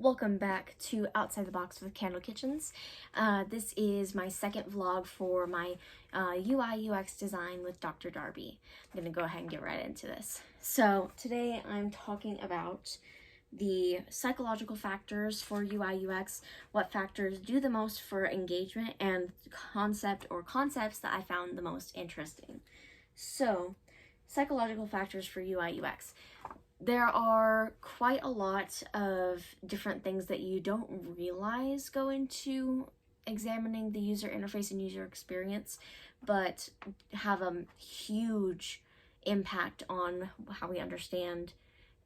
Welcome back to Outside the Box with Candle Kitchens. This is my second vlog for my UI UX design with Dr. Darby. I'm going to go ahead and get right into this. So today I'm talking about the psychological factors for UI UX, what factors do the most for engagement, and concepts that I found the most interesting. So, psychological factors for UI UX. There are quite a lot of different things that you don't realize go into examining the user interface and user experience, but have a huge impact on how we understand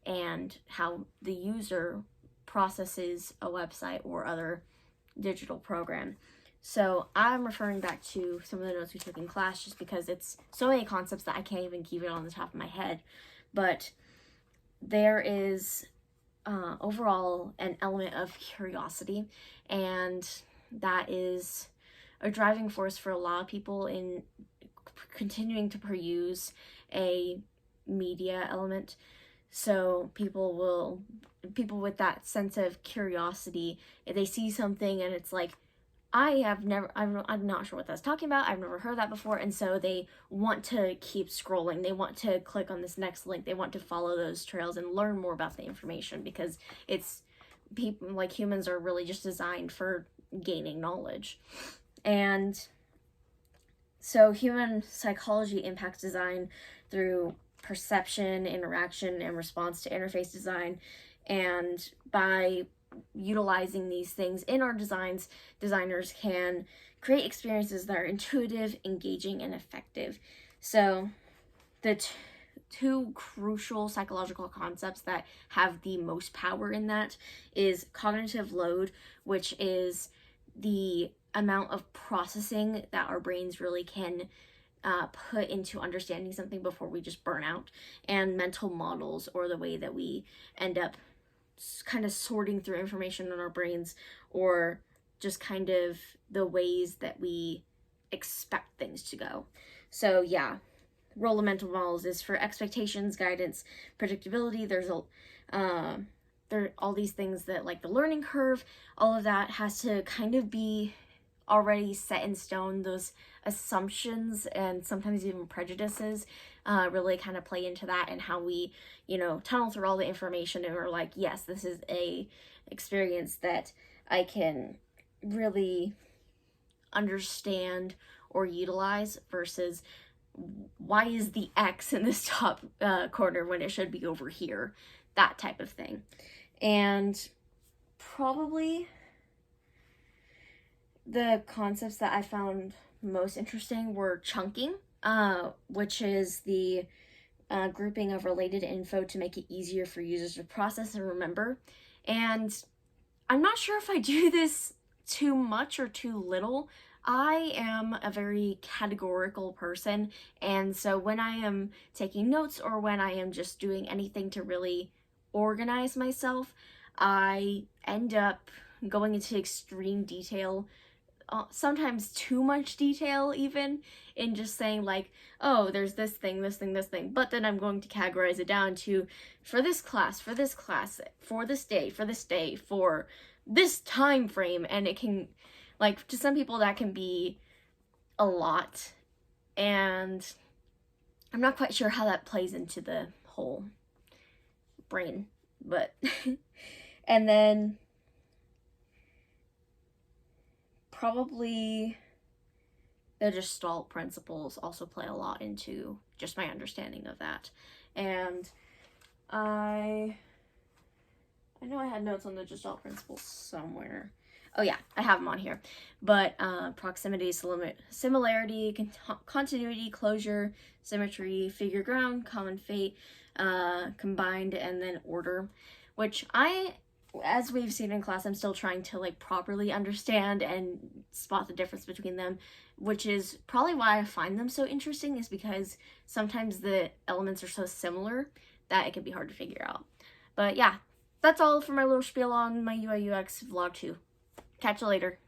and how the user processes a website or other digital program. So I'm referring back to some of the notes we took in class just because it's so many concepts that I can't even keep it on the top of my head. But there is overall an element of curiosity, and that is a driving force for a lot of people in continuing to peruse a media element. So people with that sense of curiosity, if they see something and it's like, I'm not sure what that's talking about, I've never heard that before, and so they want to keep scrolling, they want to click on this next link, they want to follow those trails and learn more about the information, because people, like humans, are really just designed for gaining knowledge. And so human psychology impacts design through perception, interaction, and response to interface design, and by utilizing these things in our designs, designers can create experiences that are intuitive, engaging, and effective. So the two crucial psychological concepts that have the most power in that is cognitive load, which is the amount of processing that our brains really can put into understanding something before we just burn out, and mental models, or the way that we end up kind of sorting through information in our brains, or just kind of the ways that we expect things to go. So yeah, role of mental models is for expectations, guidance, predictability. There are all these things that, like the learning curve, all of that has to kind of be already set in stone. Those assumptions and sometimes even prejudices really kind of play into that, and how we, tunnel through all the information and we're like, yes, this is a experience that I can really understand or utilize, versus why is the X in this top corner when it should be over here, that type of thing. And probably the concepts that I found most interesting were chunking, which is the grouping of related info to make it easier for users to process and remember. And I'm not sure if I do this too much or too little. I am a very categorical person, and so when I am taking notes or when I am just doing anything to really organize myself, I end up going into extreme detail, sometimes too much detail even, in just saying like, oh, there's this thing, but then I'm going to categorize it down to for this class, for this day, for this time frame, and it can, like, to some people that can be a lot, and I'm not quite sure how that plays into the whole brain, but and then probably the Gestalt principles also play a lot into just my understanding of that. And I know I had notes on the Gestalt principles somewhere. Oh yeah, I have them on here. But proximity, similarity, continuity, closure, symmetry, figure ground, common fate, combined, and then order, which as we've seen in class, I'm still trying to like properly understand and spot the difference between them, which is probably why I find them so interesting, is because sometimes the elements are so similar that it can be hard to figure out. But yeah, that's all for my little spiel on my UI UX vlog 2. Catch you later.